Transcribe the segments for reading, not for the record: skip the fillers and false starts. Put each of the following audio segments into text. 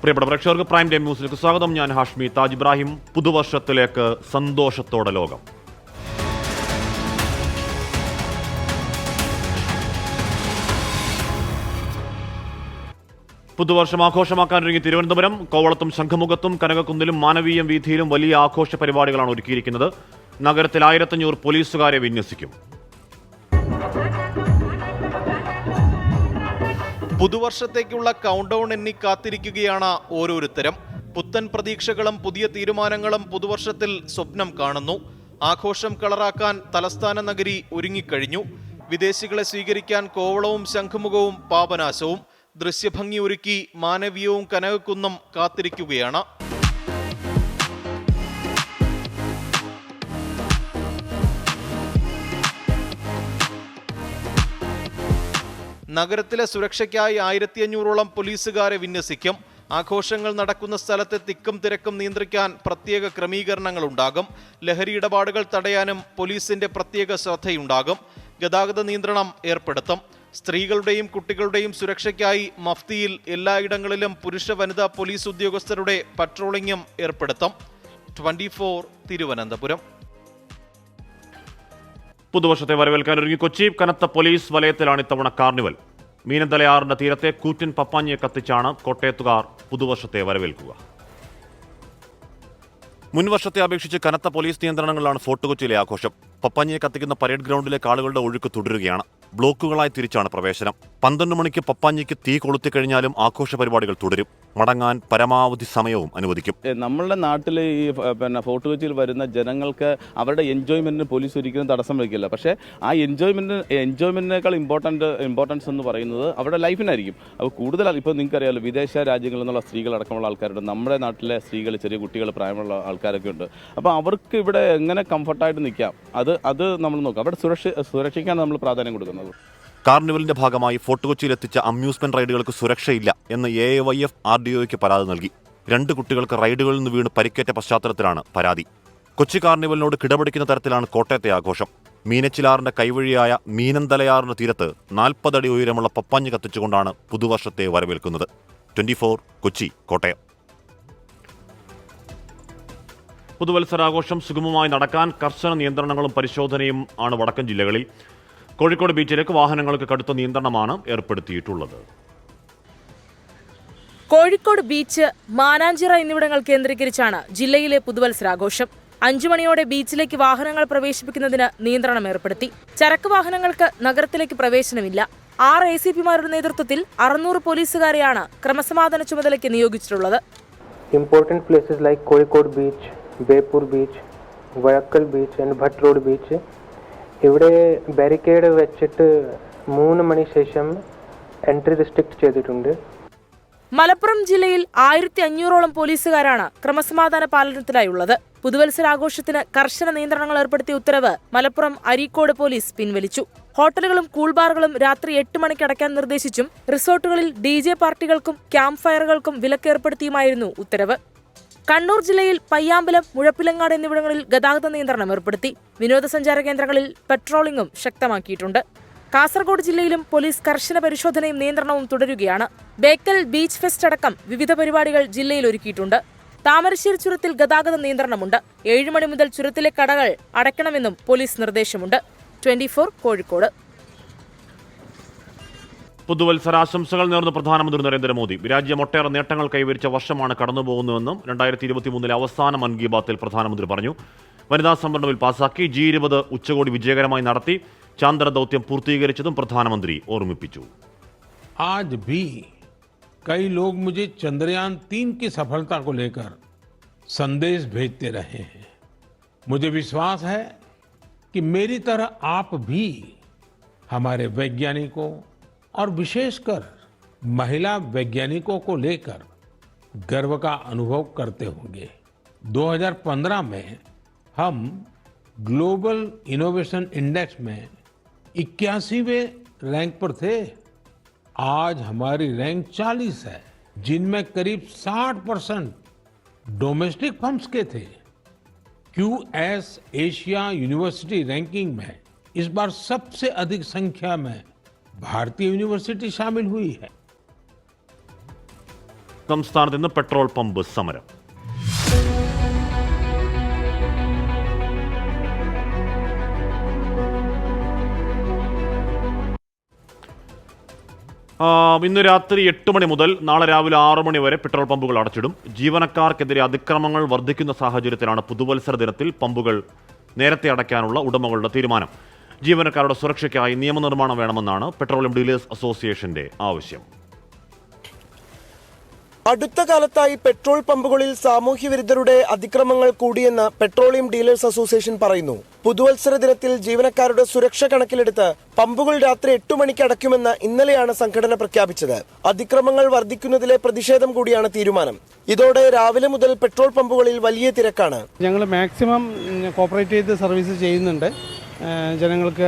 പ്രിയപ്പെട്ട പ്രേക്ഷകർക്ക് prime time ന്യൂസിലേക്ക് സ്വാഗതം. ഞാൻ ഹാഷ്മി താജ് ഇബ്രാഹിം. പുതുവർഷത്തിലേക്ക് സന്തോഷത്തോടെ ലോകം. പുതുവർഷം ആഘോഷമാക്കാനൊരുങ്ങി തിരുവനന്തപുരം. കോവളത്തും ശംഖുമുഖത്തും കനകക്കുന്നിലും മാനവീയം വീഥിയിലും വലിയ ആഘോഷ പരിപാടികളാണ് ഒരുക്കിയിരിക്കുന്നത്. നഗരത്തിൽ 1500 പോലീസുകാരെ വിന്യസിക്കും. പുതുവർഷത്തേക്കുള്ള കൗണ്ട് ഡൗൺ എണ്ണി കാത്തിരിക്കുകയാണ് ഓരോരുത്തരും. പുത്തൻ പ്രതീക്ഷകളും പുതിയ തീരുമാനങ്ങളും പുതുവർഷത്തിൽ സ്വപ്നം കാണുന്നു. ആഘോഷം കളറാക്കാൻ തലസ്ഥാന നഗരി ഒരുങ്ങിക്കഴിഞ്ഞു. വിദേശികളെ സ്വീകരിക്കാൻ കോവളവും ശംഖുമുഖവും പാപനാശവും. ദൃശ്യഭംഗി ഒരുക്കി മാനവീയവും കനകക്കുന്നും കാത്തിരിക്കുകയാണ്. നഗരത്തിലെ സുരക്ഷയ്ക്കായി 1500ഓളം പോലീസുകാരെ വിന്യസിക്കും. ആഘോഷങ്ങൾ നടക്കുന്ന സ്ഥലത്തെ തിക്കും തിരക്കും നിയന്ത്രിക്കാൻ പ്രത്യേക ക്രമീകരണങ്ങൾ ഉണ്ടാകും. ലഹരി ഇടപാടുകൾ തടയാനും പോലീസിന്റെ പ്രത്യേക ശ്രദ്ധയുണ്ടാകും. ഗതാഗത നിയന്ത്രണം ഏർപ്പെടുത്തും. സ്ത്രീകളുടെയും കുട്ടികളുടെയും സുരക്ഷയ്ക്കായി മഫ്തിയിൽ എല്ലായിടങ്ങളിലും പുരുഷ വനിതാ പോലീസ് ഉദ്യോഗസ്ഥരുടെ പട്രോളിംഗും ഏർപ്പെടുത്തും. 24 തിരുവനന്തപുരം. പുതുവർഷത്തെ വരവേൽക്കാനൊരുങ്ങി കൊച്ചി. കനത്ത പോലീസ് വലയത്തിലാണ് ഇത്തവണ കാർണിവൽ. മീനന്തലയാറിന്റെ തീരത്തെ കൂറ്റൻ പപ്പാഞ്ഞിയെ കത്തിച്ചാണ് കോട്ടയത്തുകാർ പുതുവർഷത്തെ വരവേൽക്കുക. മുൻവർഷത്തെ അപേക്ഷിച്ച് കനത്ത പോലീസ് നിയന്ത്രണങ്ങളിലാണ് ഫോർട്ട് കൊച്ചിയിലെ ആഘോഷം. പപ്പാഞ്ഞിയെ കത്തിക്കുന്ന പരേഡ് ഗ്രൗണ്ടിലേക്ക് ആളുകളുടെ ഒഴുക്ക് തുടരുകയാണ്. ബ്ലോക്കുകളായി തിരിച്ചാണ് പ്രവേശനം. 12 മണിക്ക് പപ്പാഞ്ഞിക്ക് തീ കൊളുത്തിക്കഴിഞ്ഞാലും ആഘോഷ പരിപാടികൾ തുടരും. മടങ്ങാൻ പരമാവധി സമയവും അനുവദിക്കും. നമ്മളുടെ നാട്ടിൽ ഈ ഫോർട്ട് കൊച്ചിയിൽ വരുന്ന ജനങ്ങൾക്ക് അവരുടെ എൻജോയ്മെന്റിന് പോലീസ് ഒരിക്കലും തടസ്സം വയ്ക്കില്ല. പക്ഷേ ആ എൻജോയ്മെന്റിനേക്കാൾ ഇമ്പോർട്ടൻസ് എന്ന് പറയുന്നത് അവരുടെ ലൈഫിനായിരിക്കും. അപ്പോൾ കൂടുതൽ ഇപ്പോൾ നിങ്ങൾക്കറിയാമല്ലോ, വിദേശ രാജ്യങ്ങളിൽ നിന്നുള്ള സ്ത്രീകളടക്കമുള്ള ആൾക്കാരുണ്ട്. നമ്മുടെ നാട്ടിലെ സ്ത്രീകൾ, ചെറിയ കുട്ടികൾ, പ്രായമുള്ള ആൾക്കാരൊക്കെ ഉണ്ട്. അപ്പോൾ അവർക്ക് ഇവിടെ എങ്ങനെ കംഫർട്ടായിട്ട് നിൽക്കാം, അത് നമ്മൾ നോക്കാം. അവിടെ സുരക്ഷയ്ക്കാണ് നമ്മൾ പ്രാധാന്യം കൊടുക്കുന്നത്. കാർണിവലിന്റെ ഭാഗമായി ഫോർട്ട് കൊച്ചിയിൽ എത്തിച്ച അമ്യൂസ്മെന്റ് റൈഡുകൾക്ക് സുരക്ഷയില്ല എന്ന് AAYF RDOയ്ക്ക് പരാതി നൽകി. 2 കുട്ടികൾക്ക് റൈഡുകളിൽ നിന്ന് വീണ് പരിക്കേറ്റ പശ്ചാത്തലത്തിലാണ് പരാതി. കൊച്ചി കാർണിവലിനോട് കിടപിടിക്കുന്ന തരത്തിലാണ് കോട്ടയത്തെ ആഘോഷം. മീനച്ചിലാറിന്റെ കൈവഴിയായ മീനന്തലയാറിന്റെ തീരത്ത് 40 അടി ഉയരമുള്ള പപ്പാഞ്ഞി കത്തിച്ചുകൊണ്ടാണ് പുതുവർഷത്തെ വരവേൽക്കുന്നത്. 24 കൊച്ചി, കോട്ടയം. പുതുവത്സരാഘോഷം സുഗമമായി നടക്കാൻ കർശന നിയന്ത്രണങ്ങളും പരിശോധനയും ആണ് വടക്കൻ ജില്ലകളിൽ. കോഴിക്കോട് ബീച്ചിലേക്ക് വാഹനങ്ങൾക്ക് കടുത്ത നിയന്ത്രണമാണ് ഏർപ്പെടുത്തിയിട്ടുള്ളത്. കോഴിക്കോട് ബീച്ച്, മാനാഞ്ചിറ എന്നിവിടങ്ങൾ കേന്ദ്രീകരിച്ചാണ് ജില്ലയിലെ പുതുവത്സരാഘോഷം. 5 മണിയോടെ ബീച്ചിലേക്ക് വാഹനങ്ങൾ പ്രവേശിപ്പിക്കുന്നതിന് നിയന്ത്രണം ഏർപ്പെടുത്തി. ചരക്ക് വാഹനങ്ങൾക്ക് നഗരത്തിലേക്ക് പ്രവേശനമില്ല. 6 ACPമാരുടെ നേതൃത്വത്തിൽ 600 പോലീസുകാരെയാണ് ക്രമസമാധാന ചുമതലയ്ക്ക് നിയോഗിച്ചിട്ടുള്ളത്. Important places like Kozhikode beach, Beypore beach, വഴക്കൽ beach and Bhatt road beach ഇവിടെ ബാരിക്കേഡ് വെച്ചിട്ട് 3 മണി ശേഷം എൻട്രി റിസ്ട്രിക്ട് ചെയ്തിട്ടുണ്ട്. മലപ്പുറം ജില്ലയിൽ 1500ഓളം പോലീസുകാരാണ് ക്രമസമാധാന പാലനത്തിലായുള്ളത്. പുതുവത്സരാഘോഷത്തിന് കർശന നിയന്ത്രണങ്ങൾ ഏർപ്പെടുത്തിയ ഉത്തരവ് മലപ്പുറം അരീക്കോട് പോലീസ് പിൻവലിച്ചു. ഹോട്ടലുകളും കൂൾബാറുകളും രാത്രി 8 മണിക്ക് അടയ്ക്കാൻ നിർദ്ദേശിച്ചും റിസോർട്ടുകളിൽ DJ പാർട്ടികൾക്കും ക്യാമ്പ് ഫയറുകൾക്കും വിലക്കേർപ്പെടുത്തിയുമായിരുന്നു ഉത്തരവ്. കണ്ണൂർ ജില്ലയിൽ പയ്യാമ്പലം, മുഴപ്പിലങ്ങാട് എന്നിവിടങ്ങളിൽ ഗതാഗത നിയന്ത്രണം ഏർപ്പെടുത്തി. വിനോദസഞ്ചാര കേന്ദ്രങ്ങളിൽ പെട്രോളിംഗും ശക്തമാക്കിയിട്ടുണ്ട്. കാസർഗോഡ് ജില്ലയിലും പോലീസ് കർശന പരിശോധനയും നിയന്ത്രണവും തുടരുകയാണ്. ബേക്കൽ ബീച്ച് ഫെസ്റ്റ് അടക്കം വിവിധ പരിപാടികൾ ജില്ലയിൽ ഒരുക്കിയിട്ടുണ്ട്. താമരശ്ശേരി ചുരത്തിൽ ഗതാഗത നിയന്ത്രണമുണ്ട്. 7 മണി മുതൽ ചുരത്തിലെ കടകൾ അടയ്ക്കണമെന്നും പോലീസ് നിർദ്ദേശമുണ്ട്. 24 കോഴിക്കോട്. പുതുവത്സരാശംസകൾ നേർന്ന പ്രധാനമന്ത്രി നരേന്ദ്രമോദി. രാജ്യം ഒട്ടേറെ നേട്ടങ്ങൾ കൈവരിച്ച വർഷമാണ് കടന്നുപോകുന്നതെന്നും 2023 അവസാന മൻ കി ബാത്തിൽ പ്രധാനമന്ത്രി പറഞ്ഞു. വനിതാ സംവരണ ബിൽ പാസാക്കി. G20 ഉച്ചകോടി വിജയകരമായി നടത്തി. ചാന്ദ്ര ദൗത്യം പൂർത്തീകരിച്ചതും പ്രധാനമന്ത്രി ഓർമ്മിപ്പിച്ചു. आज भी कई लोग मुझे चंद्रयान 3 की सफलता को लेकर संदेश भेजते रहे हैं. मुझे विश्वास है कि मेरी तरह आप भी हमारे वैज्ञानिकों और विशेषकर महिला वैज्ञानिकों को लेकर गर्व का अनुभव करते होंगे. 2015 में हम ग्लोबल इनोवेशन इंडेक्स में 81वें रैंक पर थे. आज हमारी रैंक 40 है, जिनमें करीब 60% डोमेस्टिक फर्म्स के थे. QS एशिया यूनिवर्सिटी रैंकिंग में इस बार सबसे अधिक संख्या में भारतीय यूनिवर्सिटी शामिल हुई है. സംസ്ഥാനത്ത് ഇന്ന് പെട്രോൾ പമ്പ് സമരം. ഇന്ന് രാത്രി 8 മണി മുതൽ നാളെ രാവിലെ 6 മണി വരെ പെട്രോൾ പമ്പുകൾ അടച്ചിടും. ജീവനക്കാർക്കെതിരെ അതിക്രമങ്ങൾ വർദ്ധിക്കുന്ന സാഹചര്യത്തിലാണ് പുതുവത്സര ദിനത്തിൽ പമ്പുകൾ നേരത്തെ അടയ്ക്കാനുള്ള ഉടമകളുടെ തീരുമാനം. ജീവനക്കാരുടെ സുരക്ഷയ്ക്കായി നിയമനിർമ്മാണം വേണമെന്നാണ് പെട്രോളിയം ഡീലേഴ്സ് അസോസിയേഷന്റെ ആവശ്യം. അടുത്ത കാലത്തായി പെട്രോൾ പമ്പുകളിൽ സാമൂഹ്യവിരുദ്ധരുടെ അതിക്രമങ്ങൾ കൂടിയെന്ന് പെട്രോളിയം ഡീലേഴ്സ് അസോസിയേഷൻ പറയുന്നു. പുതുവത്സര ദിനത്തിൽ ജീവനക്കാരുടെ സുരക്ഷ കണക്കിലെടുത്ത് പമ്പുകൾ രാത്രി 8 മണിക്ക് അടയ്ക്കുമെന്ന് ഇന്നലെയാണ് സംഘടന പ്രഖ്യാപിച്ചത്. അതിക്രമങ്ങൾ വർദ്ധിക്കുന്നതിലെ പ്രതിഷേധം കൂടിയാണ് തീരുമാനം. ഇതോടെ രാവിലെ മുതൽ പെട്രോൾ പമ്പുകളിൽ വലിയ തിരക്കാണ്. ഞങ്ങൾ മാക്സിമം കോപ്പറേറ്റ് ചെയ്ത് സർവീസ് ചെയ്യുന്നുണ്ട്. ജനങ്ങൾക്ക്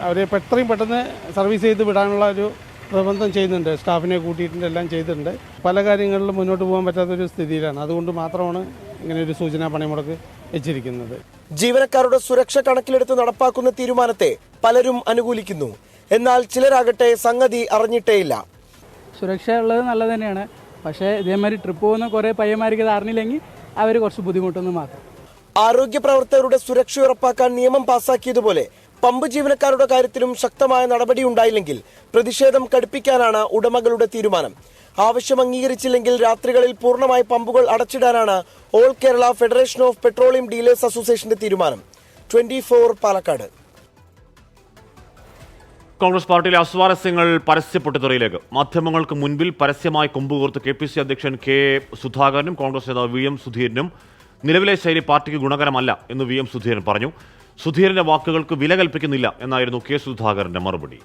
അവരെ എത്രയും പെട്ടെന്ന് സർവീസ് ചെയ്ത് വിടാനുള്ള ഒരു പ്രബന്ധം ചെയ്യുന്നുണ്ട്. സ്റ്റാഫിനെ കൂട്ടിയിട്ടുണ്ട്, എല്ലാം ചെയ്തിട്ടുണ്ട്. പല കാര്യങ്ങളിലും മുന്നോട്ട് പോകാൻ പറ്റാത്തൊരു സ്ഥിതിയിലാണ്. അതുകൊണ്ട് മാത്രമാണ് ഇങ്ങനെ ഒരു സൂചനാ പണിമുടക്ക് വെച്ചിരിക്കുന്നത്. ജീവനക്കാരുടെ സുരക്ഷ കണക്കിലെടുത്ത് നടപ്പാക്കുന്ന തീരുമാനത്തെ പലരും അനുകൂലിക്കുന്നു. എന്നാൽ ചിലരാകട്ടെ സംഗതി അറിഞ്ഞിട്ടേയില്ല. സുരക്ഷ ഉള്ളത് നല്ലത് തന്നെയാണ്. പക്ഷേ ഇതേമാതിരി ട്രിപ്പ് പോകുന്ന കുറേ പയ്യന്മാർക്ക് ഇത് അറിഞ്ഞില്ലെങ്കിൽ അവർ കുറച്ച് ബുദ്ധിമുട്ടെന്ന് മാത്രം. ആരോഗ്യ പ്രവർത്തകരുടെ സുരക്ഷ ഉറപ്പാക്കാൻ നിയമം പാസാക്കിയതുപോലെ പമ്പ് ജീവനക്കാരുടെ കാര്യത്തിലും ശക്തമായ നടപടി ഉണ്ടായില്ലെങ്കിൽ പ്രതിഷേധം കടുപ്പിക്കാനാണ് ഉടമകളുടെ തീരുമാനം. ആവശ്യം അംഗീകരിച്ചില്ലെങ്കിൽ രാത്രികളിൽ പൂർണ്ണമായി പമ്പുകൾ അടച്ചിടാനാണ് all Kerala federation of petroleum dealers അസോസിയേഷന്റെ തീരുമാനം. 24 പാലക്കാട്. കോൺഗ്രസ് പാർട്ടിയിലെ അസ്വാരസ്യങ്ങൾ പരസ്യപ്പൊട്ടിത്തെറിയിലേക്ക്. മാധ്യമങ്ങൾക്ക് മുൻപിൽ പരസ്യമായി കൊമ്പുകോർത്ത് KPCC അധ്യക്ഷൻ കെ സുധാകരനും കോൺഗ്രസ് നേതാവ് VM സുധീരനും നിലവിലെ ശൈലി പാർട്ടിക്ക് ഗുണകരമല്ല എന്ന് VM സുധീരൻ പറഞ്ഞു. സുധീരന്റെ വാക്കുകൾക്ക് വില കൽപ്പിക്കുന്നില്ല എന്നായിരുന്നു കെ സുധാകരന്റെ മറുപടി.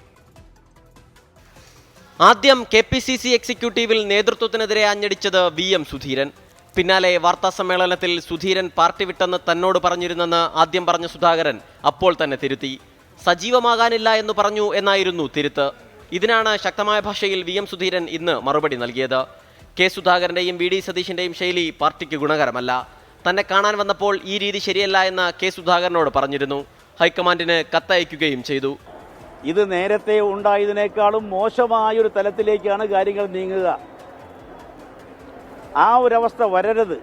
ആദ്യം KPCC എക്സിക്യൂട്ടീവിൽ നേതൃത്വത്തിനെതിരെ ആഞ്ഞടിച്ചത് VM സുധീരൻ. പിന്നാലെ വാർത്താസമ്മേളനത്തിൽ സുധീരൻ പാർട്ടി വിട്ടെന്ന് തന്നോട് പറഞ്ഞിരുന്നെന്ന് ആദ്യം പറഞ്ഞ സുധാകരൻ അപ്പോൾ തന്നെ തിരുത്തി. സജീവമാകാനില്ല എന്ന് പറഞ്ഞു എന്നായിരുന്നു തിരുത്ത്. ഇതിനാണ് ശക്തമായ ഭാഷയിൽ VM സുധീരൻ ഇന്ന് മറുപടി നൽകിയത്. കെ സുധാകരന്റെയും VD സതീശന്റെയും ശൈലി പാർട്ടിക്ക് ഗുണകരമല്ല. തന്നെ കാണാൻ വന്നപ്പോൾ ഈ രീതി ശരിയല്ല എന്ന് കെ സുധാകരനോട് പറഞ്ഞിരുന്നു. ഹൈക്കമാൻഡിന് കത്തയക്കുകയും ചെയ്തു. ഇത് നേരത്തെ ഉണ്ടായതിനേക്കാളും മോശമായൊരു തലത്തിലേക്കാണ് കാര്യങ്ങൾ നീങ്ങുക. ആ ഒരവസ്ഥ വരരുത്.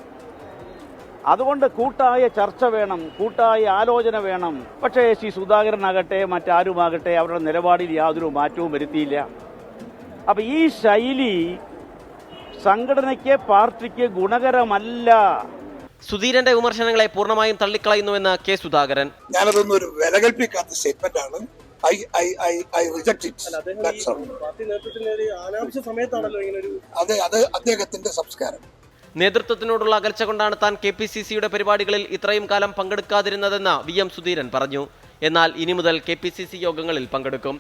അതുകൊണ്ട് കൂട്ടായ ചർച്ച വേണം, കൂട്ടായ ആലോചന വേണം. പക്ഷേ ശ്രീ സുധാകരനാകട്ടെ മറ്റാരുമാകട്ടെ അവരുടെ നിലപാടിൽ യാതൊരു മാറ്റവും വരുത്തിയില്ല. അപ്പം ഈ ശൈലി സംഘടനയ്ക്ക് പാർട്ടിക്ക് ഗുണകരമല്ല. സുധീരന്റെ വിമർശനങ്ങളെ പൂർണ്ണമായും തള്ളിക്കളയുന്നുവെന്ന് കെ സുധാകരൻ. ഞാനതൊന്നും ഒരു വില കൽപ്പിക്കാത്ത സ്റ്റേറ്റ്മെന്റ് ആണ്. അദ്ദേഹത്തിന്റെ സംസ്കാരം. നേതൃത്വത്തിനോടുള്ള അകൽച്ച കൊണ്ടാണ് താൻ KPCCയുടെ പരിപാടികളിൽ ഇത്രയും കാലം പങ്കെടുക്കാതിരുന്നതെന്ന് VM സുധീരൻ പറഞ്ഞു. എന്നാൽ ഇനി മുതൽ KPCC യോഗങ്ങളിൽ പങ്കെടുക്കും.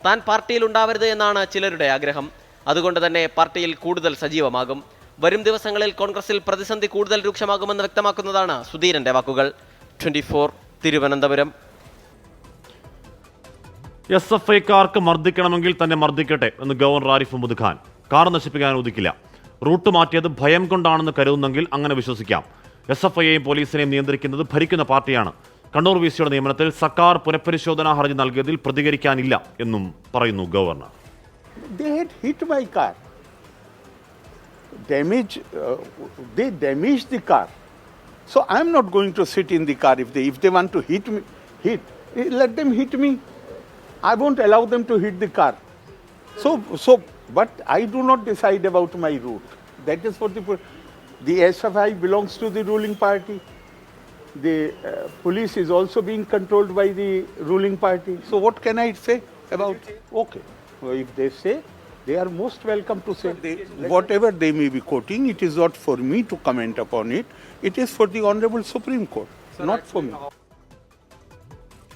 താൻ പാർട്ടിയിൽ ഉണ്ടാവരുത് എന്നാണ് ചിലരുടെ ആഗ്രഹം. അതുകൊണ്ട് തന്നെ പാർട്ടിയിൽ കൂടുതൽ സജീവമാകും. വരും ദിവസങ്ങളിൽ കോൺഗ്രസിൽ പ്രതിസന്ധി കൂടുതൽ രൂക്ഷമാകുമെന്ന് വ്യക്തമാക്കുന്നതാണ് സുധീരന്റെ വാക്കുകൾ. 24 തിരുവനന്തപുരം. SFIക്കാർക്ക് മർദ്ദിക്കണമെങ്കിൽ തന്നെ മർദ്ദിക്കട്ടെ എന്ന് ഗവർണർ ആരിഫ് മുഹമ്മദ് ഖാൻ. കാർ നശിപ്പിക്കാൻ അനുവദിക്കില്ല. റൂട്ട് മാറ്റിയത് ഭയം കൊണ്ടാണെന്ന് കരുതുന്നെങ്കിൽ അങ്ങനെ വിശ്വസിക്കാം. SFIയെയും പോലീസിനെയും നിയന്ത്രിക്കുന്നത് ഭരിക്കുന്ന പാർട്ടിയാണ്. കണ്ണൂർ VCയുടെ നിയമനത്തിൽ സർക്കാർ പുനഃപരിശോധനാ ഹർജി നൽകിയതിൽ പ്രതികരിക്കാനില്ല എന്നും പറയുന്നു governor. They damaged the car. So I am not going to sit in the car. If they want to hit me, let them hit me. I won't allow them to hit the car. But I do not decide about my route. That is for the SFI belongs to the ruling party. The police is also being controlled by the ruling party. So what can I say about? Okay, so if they say, they are most welcome to say. Whatever they may be quoting, it is not for me to comment upon it. It is for the Honorable Supreme Court, not for me.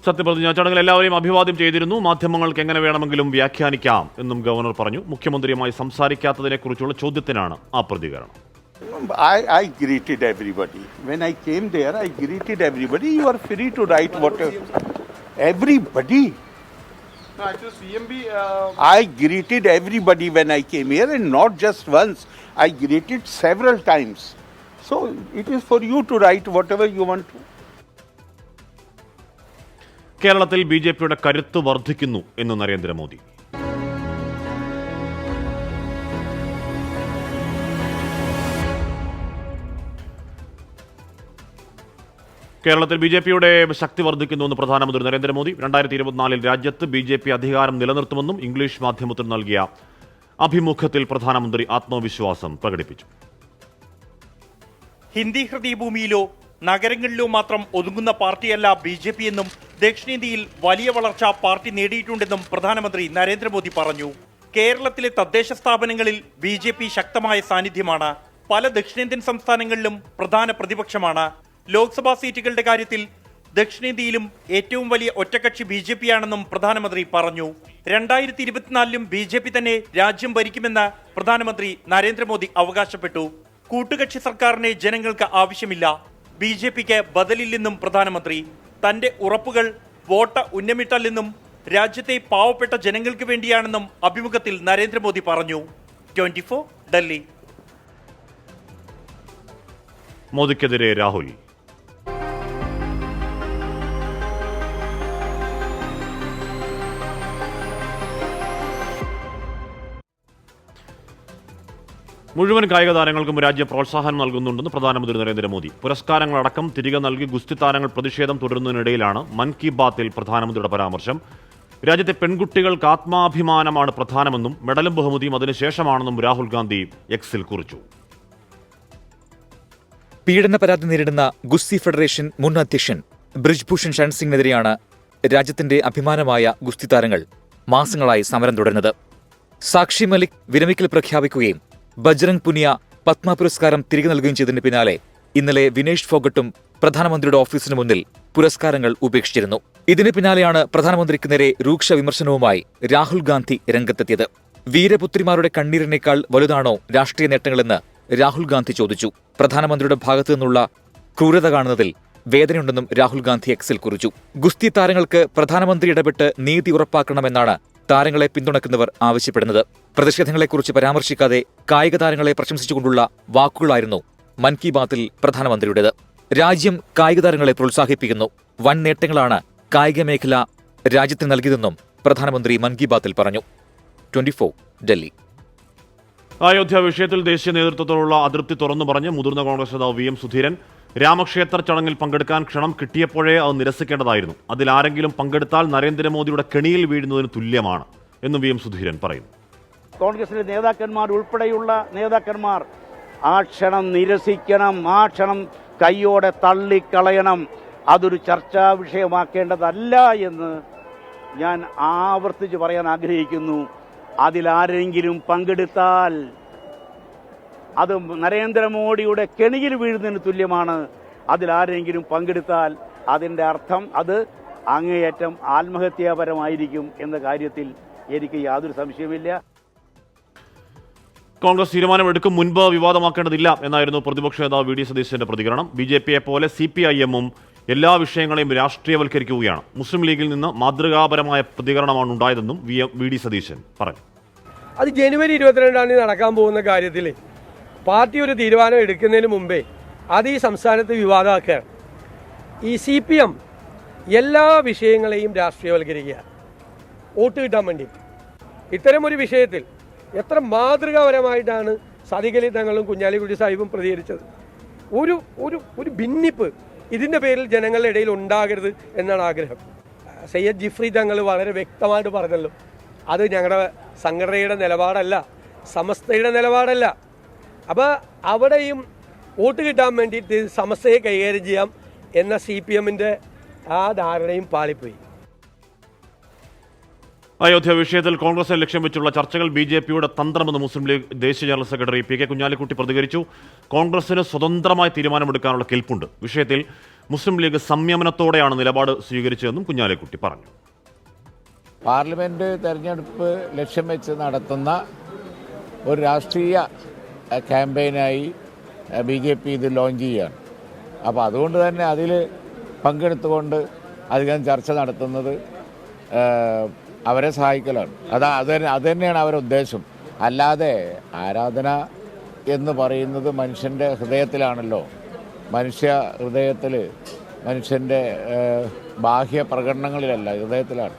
സത്യപ്രതിജ്ഞാ ചടങ്ങിൽ എല്ലാവരെയും അഭിവാദ്യം ചെയ്തിരുന്നു. മാധ്യമങ്ങൾക്ക് എങ്ങനെ വേണമെങ്കിലും വ്യാഖ്യാനിക്കാം എന്നും ഗവർണർ പറഞ്ഞു. മുഖ്യമന്ത്രിയുമായി സംസാരിക്കാത്തതിനെക്കുറിച്ചുള്ള ചോദ്യത്തിനാണ് ആ പ്രതികരണം. I greeted everybody. When I came there, I greeted everybody. You are free to write whatever. Everybody. I greeted everybody when I came here, and not just once. I greeted several times. So it is for you to write whatever you want to. കേരളത്തിൽ BJPയുടെ കരുത്ത് വർദ്ധിക്കുന്നു എന്ന് നരേന്ദ്രമോദി. കേരളത്തിൽ ബി.ജെ.പിയുടെ ശക്തി വർദ്ധിക്കുന്നുവെന്ന് പ്രധാനമന്ത്രി നരേന്ദ്രമോദി. 2024 രാജ്യത്ത് BJP അധികാരം നിലനിർത്തുമെന്നും English മാധ്യമത്തിന് നൽകിയ അഭിമുഖത്തിൽ പ്രധാനമന്ത്രി ആത്മവിശ്വാസം പ്രകടിപ്പിച്ചു. ഹിന്ദി ഹൃദയഭൂമിയിലോ നഗരങ്ങളിലോ മാത്രം ഒതുങ്ങുന്ന പാർട്ടിയല്ല ബി.ജെ.പി എന്നും ദക്ഷിണേന്ത്യയിൽ വലിയ വളർച്ച പാർട്ടി നേടിയിട്ടുണ്ടെന്നും പ്രധാനമന്ത്രി നരേന്ദ്രമോദി പറഞ്ഞു. കേരളത്തിലെ തദ്ദേശ സ്ഥാപനങ്ങളിൽ ബി.ജെ.പി ശക്തമായ സാന്നിധ്യമാണ്. പല ദക്ഷിണേന്ത്യൻ സംസ്ഥാനങ്ങളിലും പ്രധാന പ്രതിപക്ഷമാണ്. ലോക്സഭാ സീറ്റുകളുടെ കാര്യത്തിൽ ദക്ഷിണേന്ത്യയിലും ഏറ്റവും വലിയ ഒറ്റക്കക്ഷി ബി.ജെ.പി ആണെന്നും പ്രധാനമന്ത്രി പറഞ്ഞു. 2024 ബി.ജെ.പി തന്നെ രാജ്യം ഭരിക്കുമെന്ന് പ്രധാനമന്ത്രി നരേന്ദ്രമോദി അവകാശപ്പെട്ടു. കൂട്ടുകക്ഷി സർക്കാരിനെ ജനങ്ങൾക്ക് ആവശ്യമില്ല, ബി.ജെ.പിക്ക് ബദലില്ലെന്നും പ്രധാനമന്ത്രി. തന്റെ ഉറപ്പുകൾ വോട്ട് ഉന്നമിട്ടല്ലെന്നും രാജ്യത്തെ പാവപ്പെട്ട ജനങ്ങൾക്ക് വേണ്ടിയാണെന്നും അഭിമുഖത്തിൽ നരേന്ദ്രമോദി പറഞ്ഞു. 24 ഡൽഹി. മോദിക്കെതിരെ രാഹുൽ. മുഴുവൻ കായിക താരങ്ങൾക്കും രാജ്യം പ്രോത്സാഹനം നൽകുന്നുണ്ടെന്ന് പ്രധാനമന്ത്രി നരേന്ദ്രമോദി. പുരസ്കാരങ്ങളടക്കം തിരികെ നൽകി ഗുസ്തി താരങ്ങൾ പ്രതിഷേധം തുടരുന്നതിനിടയിലാണ് മൻ കി ബാത്തിൽ പ്രധാനമന്ത്രിയുടെ പരാമർശം. രാജ്യത്തെ പെൺകുട്ടികൾക്ക് ആത്മാഭിമാനമാണ് പ്രധാനമെന്നും മെഡലും ബഹുമതിയും അതിനുശേഷമാണെന്നും രാഹുൽ ഗാന്ധി എക്സിൽ കുറിച്ചു. പീഡന പരാതി നേരിടുന്ന ഗുസ്തി ഫെഡറേഷൻ മുൻ അധ്യക്ഷൻ ബ്രിജ്ഭൂഷൺ ശരൺ സിംഗിനെതിരെയാണ് രാജ്യത്തിന്റെ അഭിമാനമായ ഗുസ്തി താരങ്ങൾ മാസങ്ങളായി സമരം തുടരുന്നത്. സാക്ഷി മലിക് വിരമിക്കൽ പ്രഖ്യാപിക്കുകയും ബജ്രംഗ് പുനിയ പത്മ പുരസ്കാരം തിരികെ നൽകുകയും ചെയ്തതിന് പിന്നാലെ ഇന്നലെ വിനേഷ് ഫോഗട്ടും പ്രധാനമന്ത്രിയുടെ ഓഫീസിന് മുന്നിൽ പുരസ്കാരങ്ങൾ ഉപേക്ഷിച്ചിരുന്നു. ഇതിന് പിന്നാലെയാണ് പ്രധാനമന്ത്രിക്ക് നേരെ രൂക്ഷ വിമർശനവുമായി രാഹുൽ ഗാന്ധി രംഗത്തെത്തിയത്. വീരപുത്രിമാരുടെ കണ്ണീരിനേക്കാൾ വലുതാണോ രാഷ്ട്രീയ നേട്ടങ്ങളെന്ന് രാഹുൽ ഗാന്ധി ചോദിച്ചു. പ്രധാനമന്ത്രിയുടെ ഭാഗത്തു നിന്നുള്ള ക്രൂരത കാണുന്നതിൽ വേദനയുണ്ടെന്നും രാഹുൽ ഗാന്ധി എക്സിൽ കുറിച്ചു. ഗുസ്തി താരങ്ങൾക്ക് പ്രധാനമന്ത്രി ഇടപെട്ട് നീതി ഉറപ്പാക്കണമെന്നാണ് താരങ്ങളെ പിന്തുണയ്ക്കുന്നവർ ആവശ്യപ്പെടുന്നത്. പ്രതിഷേധങ്ങളെക്കുറിച്ച് പരാമർശിക്കാതെ കായിക താരങ്ങളെ പ്രശംസിച്ചുകൊണ്ടുള്ള വാക്കുകളായിരുന്നു മൻ കി ബാത്തിൽ പ്രധാനമന്ത്രിയുടേത്. രാജ്യം കായിക താരങ്ങളെ പ്രോത്സാഹിപ്പിക്കുന്നു, വൻ നേട്ടങ്ങളാണ് കായിക മേഖല രാജ്യത്തിന് നൽകിയതെന്നും പ്രധാനമന്ത്രി മൻ കി ബാത്തിൽ പറഞ്ഞു. 24 ഡൽഹി. അയോധ്യ വിഷയത്തിൽ ദേശീയ നേതൃത്വത്തോടുള്ള അതൃപ്തി തുറന്നു പറഞ്ഞ് മുതിർന്ന കോൺഗ്രസ് നേതാവ് വി.എം. സുധീരൻ. രാമക്ഷേത്ര ചടങ്ങിൽ പങ്കെടുക്കാൻ ക്ഷണം കിട്ടിയപ്പോഴേ അത് നിരസിക്കേണ്ടതായിരുന്നു. അതിലാരെങ്കിലും പങ്കെടുത്താൽ നരേന്ദ്രമോദിയുടെ കെണിയിൽ വീഴുന്നതിന് തുല്യമാണ് എന്നും വി.എം. സുധീരൻ പറയുന്നു. കോൺഗ്രസിലെ നേതാക്കന്മാർ ഉൾപ്പെടെയുള്ള നേതാക്കന്മാർ ആ ക്ഷണം നിരസിക്കണം, ആ ക്ഷണം കൈയോടെ തള്ളിക്കളയണം. അതൊരു ചർച്ചാ വിഷയമാക്കേണ്ടതല്ല എന്ന് ഞാൻ ആവർത്തിച്ച് പറയാൻ ആഗ്രഹിക്കുന്നു. അതിലാരെങ്കിലും പങ്കെടുത്താൽ അത് നരേന്ദ്രമോദിയുടെ കെണിയിൽ വീഴുന്നതിന് തുല്യമാണ്. അതിലാരെങ്കിലും പങ്കെടുത്താൽ അതിൻ്റെ അർത്ഥം അത് അങ്ങേയറ്റം ആത്മഹത്യാപരമായിരിക്കും എന്ന കാര്യത്തിൽ എനിക്ക് യാതൊരു സംശയമില്ല. കോൺഗ്രസ് തീരുമാനമെടുക്കും മുൻപ് വിവാദമാക്കേണ്ടതില്ല എന്നായിരുന്നു പ്രതിപക്ഷ നേതാവ് വി.ഡി. സതീശന്റെ പ്രതികരണം. ബി.ജെ.പിയെ പോലെ CPIM-ഉം എല്ലാ വിഷയങ്ങളെയും രാഷ്ട്രീയവൽക്കരിക്കുകയാണ്. മുസ്ലിം ലീഗിൽ നിന്ന് മാതൃകാപരമായ പ്രതികരണമാണ് ഉണ്ടായതെന്നും വി.ഡി. സതീശൻ പറഞ്ഞു. അത് ജനുവരി 22 നടക്കാൻ പോകുന്ന കാര്യത്തിൽ പാർട്ടി ഒരു തീരുമാനം എടുക്കുന്നതിന് മുമ്പേ അത് ഈ സംസ്ഥാനത്ത് വിവാദമാക്കുകയാണ്. ഈ CPM എല്ലാ വിഷയങ്ങളെയും രാഷ്ട്രീയവൽക്കരിക്കുക, വോട്ട് കിട്ടാൻ വേണ്ടി. ഇത്തരമൊരു വിഷയത്തിൽ എത്ര മാതൃകാപരമായിട്ടാണ് സാദിഖ് അലി തങ്ങളും കുഞ്ഞാലിക്കുട്ടി സാഹിബും പ്രതികരിച്ചത്. ഒരു ഒരു ഒരു ഭിന്നിപ്പ് ഇതിൻ്റെ പേരിൽ ജനങ്ങളുടെ ഇടയിൽ ഉണ്ടാകരുത് എന്നാണ് ആഗ്രഹം. സയ്യദ് ജിഫ്രി തങ്ങൾ വളരെ വ്യക്തമായിട്ട് പറഞ്ഞല്ലോ, അത് ഞങ്ങളുടെ സംഘടനയുടെ നിലപാടല്ല, സമസ്തയുടെ നിലപാടല്ല. അപ്പോൾ അവിടെയും വോട്ട് കിട്ടാൻ വേണ്ടിയിട്ട് സമസ്തയെ കൈകാര്യം ചെയ്യാം എന്ന CPM-ന്റെ ആ ധാരണയും പാളിപ്പോയി. അയോധ്യ വിഷയത്തിൽ കോൺഗ്രസിനെ ലക്ഷ്യം വെച്ചുള്ള ചർച്ചകൾ ബി.ജെ.പിയുടെ തന്ത്രമെന്ന് മുസ്ലിം ലീഗ് ദേശീയ ജനറൽ സെക്രട്ടറി P.K. കുഞ്ഞാലിക്കുട്ടി പ്രതികരിച്ചു. കോൺഗ്രസിന് സ്വതന്ത്രമായി തീരുമാനമെടുക്കാനുള്ള കെൽപ്പുണ്ട്. വിഷയത്തിൽ മുസ്ലിം ലീഗ് സംയമനത്തോടെയാണ് നിലപാട് സ്വീകരിച്ചതെന്നും കുഞ്ഞാലിക്കുട്ടി പറഞ്ഞു. പാർലമെന്റ് തെരഞ്ഞെടുപ്പ് ലക്ഷ്യം വെച്ച് നടത്തുന്ന ഒരു രാഷ്ട്രീയ ക്യാമ്പയിനായി BJP ഇത് ലോഞ്ച് ചെയ്യുകയാണ്. അപ്പോൾ അതുകൊണ്ട് തന്നെ അതിൽ പങ്കെടുത്തുകൊണ്ട് അധികം ചർച്ച നടത്തുന്നത് അവരെ സഹായിക്കലാണ്. അത് തന്നെയാണ് അവരുടെ ഉദ്ദേശം. അല്ലാതെ ആരാധന എന്ന് പറയുന്നത് മനുഷ്യൻ്റെ ഹൃദയത്തിലാണല്ലോ. മനുഷ്യ ഹൃദയത്തിൽ, മനുഷ്യൻ്റെ ബാഹ്യ പ്രകടനങ്ങളിലല്ല, ഹൃദയത്തിലാണ്.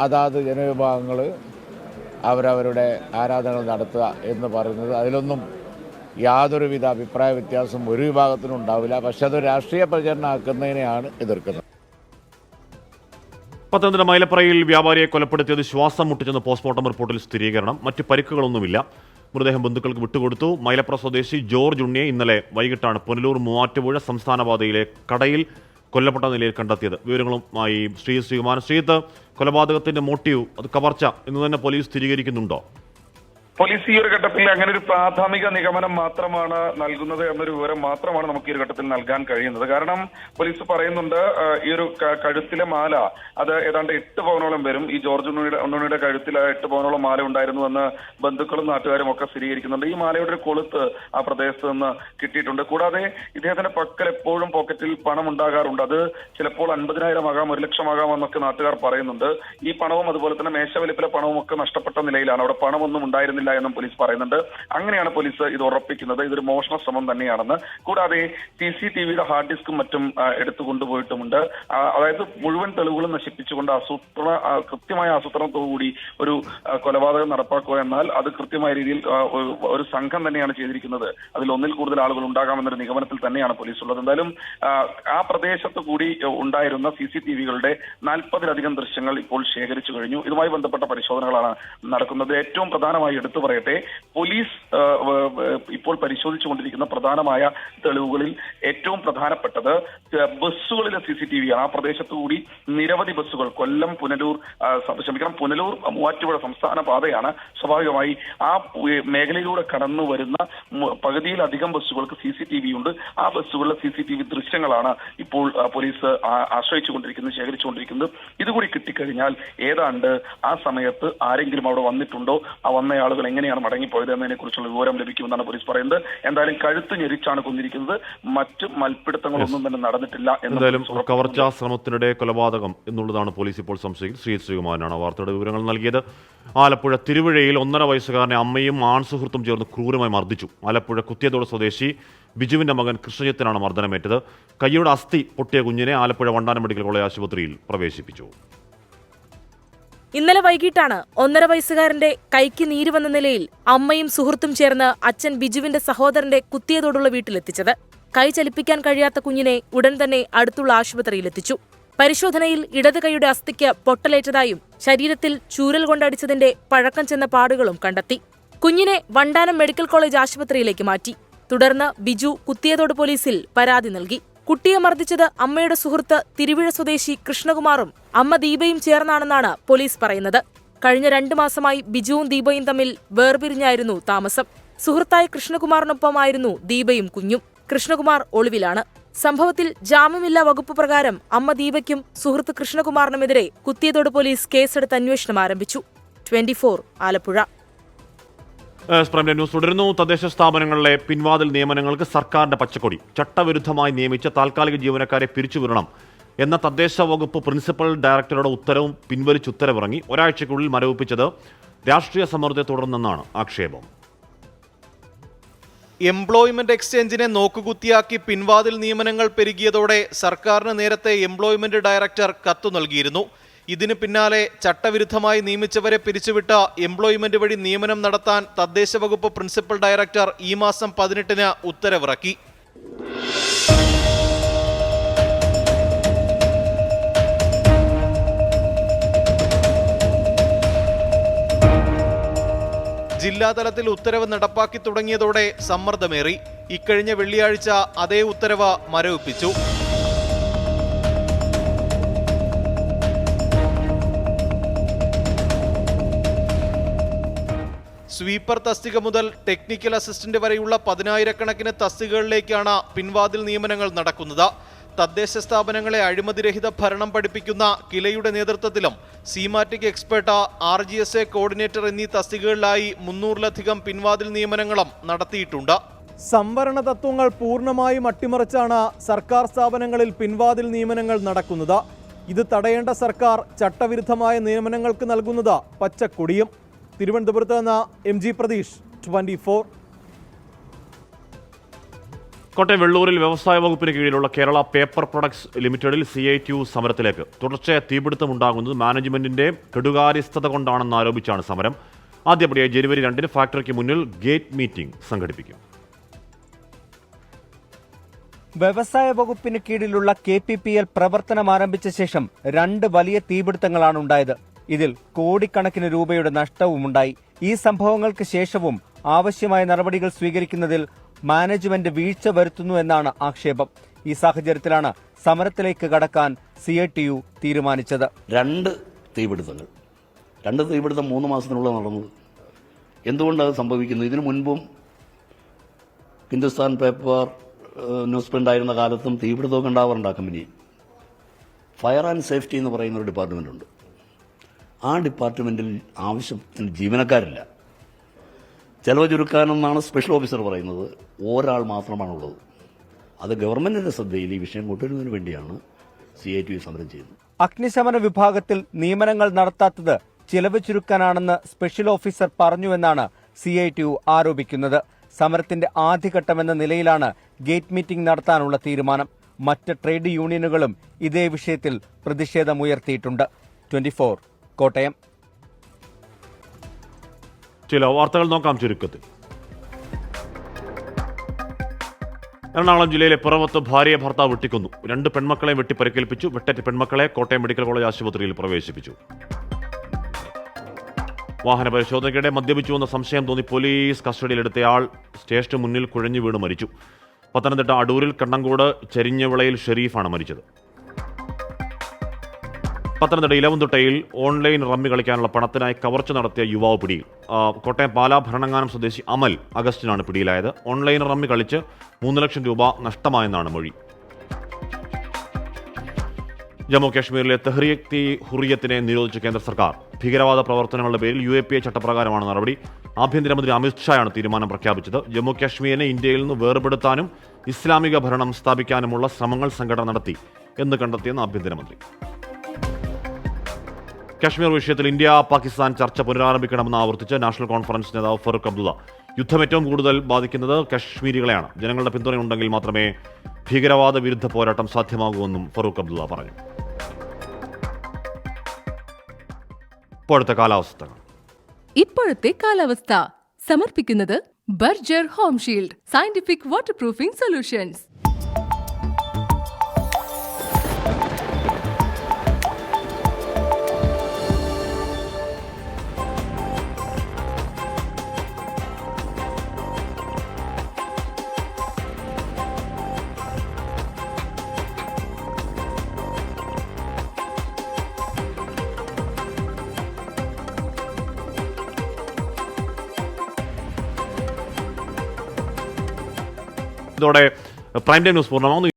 അതാത് ജനവിഭാഗങ്ങൾ അവരവരുടെ ആരാധനകൾ നടത്തുക എന്ന് പറയുന്നത് അതിലൊന്നും യാതൊരുവിധ അഭിപ്രായ വ്യത്യാസം ഒരു വിഭാഗത്തിനും ഉണ്ടാവില്ല. പക്ഷെ അത് രാഷ്ട്രീയ പ്രചരണമാക്കുന്നതിനെയാണ് എതിർക്കുന്നത്. പത്തനംതിട്ട മൈലപ്രയിൽ വ്യാപാരിയെ കൊലപ്പെടുത്തിയത് ശ്വാസം മുട്ടിച്ചെന്ന് പോസ്റ്റ്മോർട്ടം റിപ്പോർട്ടിൽ സ്ഥിരീകരണം. മറ്റ് പരിക്കുകളൊന്നുമില്ല. മൃതദേഹം ബന്ധുക്കൾക്ക് വിട്ടുകൊടുത്തു. മൈലപ്ര സ്വദേശി ജോർജ് ഉണ്ണിയെ ഇന്നലെ വൈകിട്ടാണ് പുനലൂർ മൂവാറ്റുപുഴ സംസ്ഥാനപാതയിലെ കടയിൽ കൊല്ലപ്പെട്ട നിലയിൽ കണ്ടെത്തിയത്. വിവരങ്ങളുമായി ശ്രീകുമാരൻ. ശ്രീത്ത്, കൊലപാതകത്തിന്റെ മോട്ടീവ് അത് കവർച്ച എന്ന് തന്നെ പോലീസ് സ്ഥിരീകരിക്കുന്നുണ്ടോ? പോലീസ് ഈ ഒരു ഘട്ടത്തിൽ അങ്ങനെ ഒരു പ്രാഥമിക നിഗമനം മാത്രമാണ് നൽകുന്നത് എന്നൊരു വിവരം മാത്രമാണ് നമുക്ക് ഈ ഒരു ഘട്ടത്തിൽ നൽകാൻ കഴിയുന്നത്. കാരണം പോലീസ് പറയുന്നുണ്ട് ഈ ഒരു കഴുത്തിലെ മാല അത് ഏതാണ്ട് 8 പവനോളം വരും. ഈ ജോർജ് ഉണ്ണിയുടെ കഴുത്തിൽ 8 പവനോളം മാല ഉണ്ടായിരുന്നുവെന്ന് ബന്ധുക്കളും നാട്ടുകാരും ഒക്കെ സ്ഥിരീകരിക്കുന്നുണ്ട്. ഈ മാലയുടെ ഒരു കൊളുത്ത് ആ പ്രദേശത്ത് നിന്ന് കിട്ടിയിട്ടുണ്ട്. കൂടാതെ ഇദ്ദേഹത്തിന്റെ പക്കൽ എപ്പോഴും പോക്കറ്റിൽ പണം ഉണ്ടാകാറുണ്ട്. അത് ചിലപ്പോൾ 50,000 ആകാം, 1 ലക്ഷം ആകാം എന്നൊക്കെ നാട്ടുകാർ പറയുന്നുണ്ട്. ഈ പണവും അതുപോലെ തന്നെ മേശവലിപ്പിലെ പണവും ഒക്കെ നഷ്ടപ്പെട്ട നിലയിലാണ്. അവിടെ പണമൊന്നും ഉണ്ടായിരുന്നില്ല എന്നും പോലീസ് പറയുന്നുണ്ട്. അങ്ങനെയാണ് പോലീസ് ഇത് ഉറപ്പിക്കുന്നത്. ഇതൊരു മോഷണ ശ്രമം തന്നെയാണെന്ന്. കൂടാതെ CCTVയുടെ ഹാർഡ് ഡിസ്കും മറ്റും എടുത്തു കൊണ്ടുപോയിട്ടുമുണ്ട്. അതായത് മുഴുവൻ തെളിവുകളും നശിപ്പിച്ചുകൊണ്ട് കൃത്യമായ ആസൂത്രണത്തോടുകൂടി ഒരു കൊലപാതകം നടപ്പാക്കുക എന്നാൽ അത് കൃത്യമായ രീതിയിൽ ഒരു സംഘം തന്നെയാണ് ചെയ്തിരിക്കുന്നത്. അതിൽ ഒന്നിൽ കൂടുതൽ ആളുകൾ ഉണ്ടാകാമെന്നൊരു നിഗമനത്തിൽ തന്നെയാണ് പോലീസ് ഉള്ളത്. എന്തായാലും ആ പ്രദേശത്ത് കൂടി ഉണ്ടായിരുന്ന CCTVകളുടെ 40-ലധികം ദൃശ്യങ്ങൾ ഇപ്പോൾ ശേഖരിച്ചു കഴിഞ്ഞു. ഇതുമായി ബന്ധപ്പെട്ട പരിശോധനകളാണ് നടക്കുന്നത്. ഏറ്റവും പ്രധാനമായി എടുത്തു പറയട്ടെ, പോലീസ് ഇപ്പോൾ പരിശോധിച്ചുകൊണ്ടിരിക്കുന്ന പ്രധാനമായ തെളിവുകളിൽ ഏറ്റവും പ്രധാനപ്പെട്ടത് ബസ്സുകളിലെ CCTV ആണ്. ആ പ്രദേശത്തു കൂടി നിരവധി ബസ്സുകൾ കൊല്ലം പുനലൂർ മൂവാറ്റുപുഴ സംസ്ഥാന പാതയാണ്. സ്വാഭാവികമായി ആ മേഖലയിലൂടെ കടന്നു വരുന്ന പകുതിയിലധികം ബസ്സുകൾക്ക് CCTV ഉണ്ട്. ആ ബസ്സുകളിലെ CCTV ദൃശ്യങ്ങളാണ് ഇപ്പോൾ പോലീസ് ആശ്രയിച്ചുകൊണ്ടിരിക്കുന്നത്, ശേഖരിച്ചുകൊണ്ടിരിക്കുന്നത്. ഇതുകൂടി കിട്ടിക്കഴിഞ്ഞാൽ ഏതാണ്ട് ആ സമയത്ത് ആരെങ്കിലും അവിടെ വന്നിട്ടുണ്ടോ, ആ വന്ന ആളുകൾ എങ്ങനെയാണ് മടങ്ങിപ്പോയത് എന്നതിനെ കുറിച്ചുള്ള വിവരം ലഭിക്കുമെന്നാണ് പോലീസ് പറയുന്നത്. എന്തായാലും കഴുത്ത് ഞെരിച്ചാണ് കൊന്നിരിക്കുന്നത്. മറ്റ് മൽപ്പിടുത്തങ്ങളൊന്നും തന്നെ നടന്നിട്ടില്ല. എന്തായാലും കവർച്ചാ ശ്രമത്തിനിടെ കൊലപാതകം എന്നുള്ളതാണ് പോലീസ് ഇപ്പോൾ സംശയിക്കുന്നത്. ശ്രീകുമാരനാണ് വാർത്തയുടെ വിവരങ്ങൾ നൽകിയത്. ആലപ്പുഴ തിരുവഴയിൽ 1.5 വയസ്സുകാരനെ അമ്മയും ആൺസുഹൃത്തും ചേർന്ന് ക്രൂരമായി മർദ്ദിച്ചു. ആലപ്പുഴ കുത്തിയതോട് സ്വദേശി ബിജുവിന്റെ മകൻ കൃഷ്ണജിത്തിനാണ് മർദ്ദനമേറ്റത്. കൈയുടെ അസ്ഥി പൊട്ടിയ കുഞ്ഞിനെ ആലപ്പുഴ വണ്ടാനം മെഡിക്കൽ കോളേജ് ആശുപത്രിയിൽ പ്രവേശിപ്പിച്ചു. ഇന്നലെ വൈകിട്ടാണ് 1.5 വയസ്സുകാരന്റെ കൈക്ക് നീര് വന്ന നിലയിൽ അമ്മയും സുഹൃത്തും ചേർന്ന് അച്ഛൻ ബിജുവിന്റെ സഹോദരന്റെ കുത്തിയതോടുള്ള വീട്ടിലെത്തിച്ചത്. കൈ ചലിപ്പിക്കാൻ കഴിയാത്ത കുഞ്ഞിനെ ഉടൻ തന്നെ അടുത്തുള്ള ആശുപത്രിയിലെത്തിച്ചു. പരിശോധനയിൽ ഇടത് കൈയുടെ അസ്ഥിക്ക് പൊട്ടലേറ്റതായും ശരീരത്തിൽ ചൂരൽ കൊണ്ടടിച്ചതിന്റെ പഴക്കം ചെന്ന പാടുകളും കണ്ടെത്തി. കുഞ്ഞിനെ വണ്ടാനം മെഡിക്കൽ കോളേജ് ആശുപത്രിയിലേക്ക് മാറ്റി. തുടർന്ന് ബിജു കുത്തിയതോട് പോലീസിൽ പരാതി നൽകി. കുട്ടിയെ മർദ്ദിച്ചത് അമ്മയുടെ സുഹൃത്ത് തിരുവിഴ സ്വദേശി കൃഷ്ണകുമാറും അമ്മ ദീപയും ചേർന്നാണെന്നാണ് പോലീസ് പറയുന്നത്. കഴിഞ്ഞ 2 മാസമായി ബിജുവും ദീപയും തമ്മിൽ വേർപിരിഞ്ഞായിരുന്നു താമസം. സുഹൃത്തായ കൃഷ്ണകുമാറിനൊപ്പമായിരുന്നു ദീപയും കുഞ്ഞും. കൃഷ്ണകുമാർ ഒളിവിലാണ്. സംഭവത്തിൽ ജാമ്യമില്ലാ വകുപ്പ് പ്രകാരം അമ്മ ദീപയ്ക്കും സുഹൃത്ത് കൃഷ്ണകുമാറിനുമെതിരെ കുത്തിയതോട് പോലീസ് കേസെടുത്ത് അന്വേഷണം ആരംഭിച്ചു. 24 ആലപ്പുഴ. ന്യൂസ് തുടരുന്നു. തദ്ദേശ സ്ഥാപനങ്ങളിലെ പിൻവാതിൽ നിയമനങ്ങൾക്ക് സർക്കാരിന്റെ പച്ചക്കൊടി. ചട്ടവിരുദ്ധമായി നിയമിച്ച താൽക്കാലിക ജീവനക്കാരെ പിരിച്ചുവിടണം എന്ന തദ്ദേശ വകുപ്പ് പ്രിൻസിപ്പൽ ഡയറക്ടറുടെ ഉത്തരവും പിൻവലിച്ച് ഉത്തരവിറങ്ങി. ഒരാഴ്ചയ്ക്കുള്ളിൽ മരവിപ്പിച്ചത് രാഷ്ട്രീയ സമ്മർദ്ദത്തെ തുടർന്നെന്നാണ് ആക്ഷേപം. എംപ്ലോയ്മെന്റ് എക്സ്ചേഞ്ചിനെ നോക്കുകുത്തിയാക്കി പിൻവാതിൽ നിയമനങ്ങൾ പെരുകിയതോടെ സർക്കാരിന് നേരത്തെ എംപ്ലോയ്മെന്റ് ഡയറക്ടർ കത്തു നൽകിയിരുന്നു. ഇതിന് പിന്നാലെ ചട്ടവിരുദ്ധമായി നിയമിച്ചവരെ പിരിച്ചുവിട്ട എംപ്ലോയ്മെന്റ് വഴി നിയമനം നടത്താൻ തദ്ദേശ വകുപ്പ് പ്രിൻസിപ്പൽ ഡയറക്ടർ ഈ മാസം 18-ന് ഉത്തരവിറക്കി. ജില്ലാതലത്തിൽ ഉത്തരവ് നടപ്പാക്കി തുടങ്ങിയതോടെ സമ്മർദ്ദമേറി. ഇക്കഴിഞ്ഞ വെള്ളിയാഴ്ച അതേ ഉത്തരവ് മരവിപ്പിച്ചു. സ്വീപ്പർ തസ്തിക മുതൽ ടെക്നിക്കൽ അസിസ്റ്റന്റ് വരെയുള്ള 10,000-കണക്കിന് തസ്തികകളിലേക്കാണ് പിൻവാതിൽ നിയമനങ്ങൾ നടക്കുന്നത്. തദ്ദേശ സ്ഥാപനങ്ങളെ അഴിമതിരഹിത ഭരണം പഠിപ്പിക്കുന്ന കിലയുടെ നേതൃത്വത്തിലും സീമാറ്റിക് എക്സ്പെർട്ട്, RGSA കോർഡിനേറ്റർ എന്നീ തസ്തികകളിലായി 300-ലധികം പിൻവാതിൽ നിയമനങ്ങളും നടത്തിയിട്ടുണ്ട്. സംവരണ തത്വങ്ങൾ പൂർണ്ണമായും അട്ടിമറിച്ചാണ് സർക്കാർ സ്ഥാപനങ്ങളിൽ പിൻവാതിൽ നിയമനങ്ങൾ നടക്കുന്നത്. ഇത് തടയേണ്ട സർക്കാർ ചട്ടവിരുദ്ധമായ നിയമനങ്ങൾക്ക് നൽകുന്നത് പച്ചക്കൊടിയും. തിരുവനന്തപുരത്ത് നിന്ന് MG പ്രതീഷ്, 24. കോട്ടയം വെള്ളൂരിൽ വ്യവസായ വകുപ്പിന് കീഴിലുള്ള കേരള പേപ്പർ പ്രൊഡക്ട്സ് ലിമിറ്റഡിൽ CITU സമരത്തിലേക്ക്. തുടർച്ചയായ തീപിടുത്തമുണ്ടാകുന്നത് മാനേജ്മെന്റിന്റെ കെടുകാര്യസ്ഥത കൊണ്ടാണെന്ന് ആരോപിച്ചാണ് സമരം. ആദ്യപടിയായി ജനുവരി 2-ന് ഫാക്ടറിക്ക് മുന്നിൽ ഗേറ്റ് മീറ്റിംഗ് സംഘടിപ്പിക്കും. വ്യവസായ വകുപ്പിന് കീഴിലുള്ള KPPL പ്രവർത്തനം ആരംഭിച്ച ശേഷം 2 വലിയ തീപിടുത്തങ്ങളാണ് ഉണ്ടായത്. ഇതിൽ കോടിക്കണക്കിന് രൂപയുടെ നഷ്ടവുമുണ്ടായി. ഈ സംഭവങ്ങൾക്ക് ശേഷവും ആവശ്യമായ നടപടികൾ സ്വീകരിക്കുന്നതിൽ മാനേജ്മെന്റ് വീഴ്ച വരുത്തുന്നു എന്നാണ് ആക്ഷേപം. ഈ സാഹചര്യത്തിലാണ് സമരത്തിലേക്ക് കടക്കാൻ CITU തീരുമാനിച്ചത്. 2 തീപിടുത്തങ്ങൾ 3 മാസത്തിനുള്ളിൽ നടന്നത്. എന്തുകൊണ്ടത് സംഭവിക്കുന്നത്? ഇതിനു മുൻപും ഹിന്ദുസ്ഥാൻ പേപ്പർ ന്യൂസ് പ്രിന്റ് ആയിരുന്ന കാലത്തും തീപിടുത്തമൊക്കെ ഉണ്ടാവാറുണ്ട് ആ കമ്പനി. ഫയർ ആൻഡ് സേഫ്റ്റി എന്ന് പറയുന്ന ഒരു ഡിപ്പാർട്ട്മെന്റ് ഉണ്ട്. ആ ഡിപ്പാർട്ട്മെന്റിൽ ആവശ്യത്തിന് ജീവനക്കാരില്ല. ചെലവ് ചുരുക്കാനെന്നാണ് സ്പെഷ്യൽ ഓഫീസർ പറയുന്നത്. ഒരാൾ മാത്രമാണുള്ളത്. അത് ഗവൺമെന്റിന്റെ ശ്രദ്ധയിൽ ഈ വിഷയം കൊണ്ടുവരുന്നതിന് വേണ്ടിയാണ് CITU സമരം ചെയ്യുന്നത്. അഗ്നിശമന വിഭാഗത്തിൽ നിയമനങ്ങൾ നടത്താത്തത് ചിലവ് ചുരുക്കാനാണെന്ന് സ്പെഷ്യൽ ഓഫീസർ പറഞ്ഞുവെന്നാണ് CITU ആരോപിക്കുന്നത്. സമരത്തിന്റെ ആദ്യഘട്ടമെന്ന നിലയിലാണ് ഗേറ്റ് മീറ്റിംഗ് നടത്താനുള്ള തീരുമാനം. മറ്റ് ട്രേഡ് യൂണിയനുകളും ഇതേ വിഷയത്തിൽ പ്രതിഷേധമുയർത്തിയിട്ടുണ്ട്. 24 കോട്ടയം. ചില വാർത്തകൾ നോക്കാം ചുരുക്കത്തിൽ. എറണാകുളം ജില്ലയിലെ പിറവത്ത് ഭാര്യയെ ഭർത്താവ് വെട്ടിക്കൊന്നു. 2 പെൺമക്കളെ വെട്ടി പരിക്കേൽപ്പിച്ചു. വെട്ടേറ്റ പെൺമക്കളെ കോട്ടയം മെഡിക്കൽ കോളേജ് ആശുപത്രിയിൽ പ്രവേശിപ്പിച്ചു. വാഹന പരിശോധനയ്ക്കിടെ മദ്യപിച്ചുവെന്ന സംശയം തോന്നി പോലീസ് കസ്റ്റഡിയിലെടുത്തയാൾ സ്റ്റേഷന് മുന്നിൽ കുഴഞ്ഞു വീണ് മരിച്ചു. പത്തനംതിട്ട അടൂരിൽ കണ്ണങ്കോട് ചെരിഞ്ഞവിളയിൽ ഷെരീഫാണ് മരിച്ചത്. പത്തനംതിട്ട ഇലവന്തുട്ടയിൽ ഓൺലൈൻ റമ്മി കളിക്കാനുള്ള പണത്തിനായി കവർച്ച നടത്തിയ യുവാവ് പിടിയിൽ. കോട്ടയം പാലാ ഭരണങ്ങാനം സ്വദേശി അമൽ അഗസ്റ്റിനാണ് പിടിയിലായത്. ഓൺലൈൻ റമ്മി കളിച്ച് 3 ലക്ഷം രൂപ നഷ്ടമായെന്നാണ് മൊഴി. ജമ്മു കാശ്മീരിലെ തെഹ്രീക് ഹുറിയത്തിനെ നിരോധിച്ച കേന്ദ്ര സർക്കാർ. ഭീകരവാദ പ്രവർത്തനങ്ങളുടെ പേരിൽ UAPA ചട്ടപ്രകാരമാണ് നടപടി. ആഭ്യന്തരമന്ത്രി അമിത്ഷായാണ് തീരുമാനം പ്രഖ്യാപിച്ചത്. ജമ്മു കാശ്മീരിനെ ഇന്ത്യയിൽ നിന്ന് വേർപെടുത്താനും ഇസ്ലാമിക ഭരണം സ്ഥാപിക്കാനുമുള്ള ശ്രമങ്ങൾ സംഘടന നടത്തി എന്ന് കണ്ടെത്തിയെന്ന് ആഭ്യന്തരമന്ത്രി. കാശ്മീർ വിഷയത്തിൽ ഇന്ത്യ പാകിസ്ഥാൻ ചർച്ച പുനരാരംഭിക്കണമെന്ന് ആവർത്തിച്ച് നാഷണൽ കോൺഫറൻസ് നേതാവ് ഫറൂഖ് അബ്ദുള്ള. യുദ്ധം ഏറ്റവും കൂടുതൽ ബാധിക്കുന്നത് കാശ്മീരികളെയാണ്. ജനങ്ങളുടെ പിന്തുണയുണ്ടെങ്കിൽ മാത്രമേ ഭീകരവാദ വിരുദ്ധ പോരാട്ടം സാധ്യമാകൂവെന്നും ഫറൂഖ് അബ്ദുള്ള പറഞ്ഞു. ഇപ്പോഴത്തെ കാലാവസ്ഥ സമർപ്പിക്കുന്നത് Berger home shield scientific water proofing solutions. ഇതോടെ പ്രൈം ടൈം ന്യൂസ് പൂർണ്ണമാകുന്നു.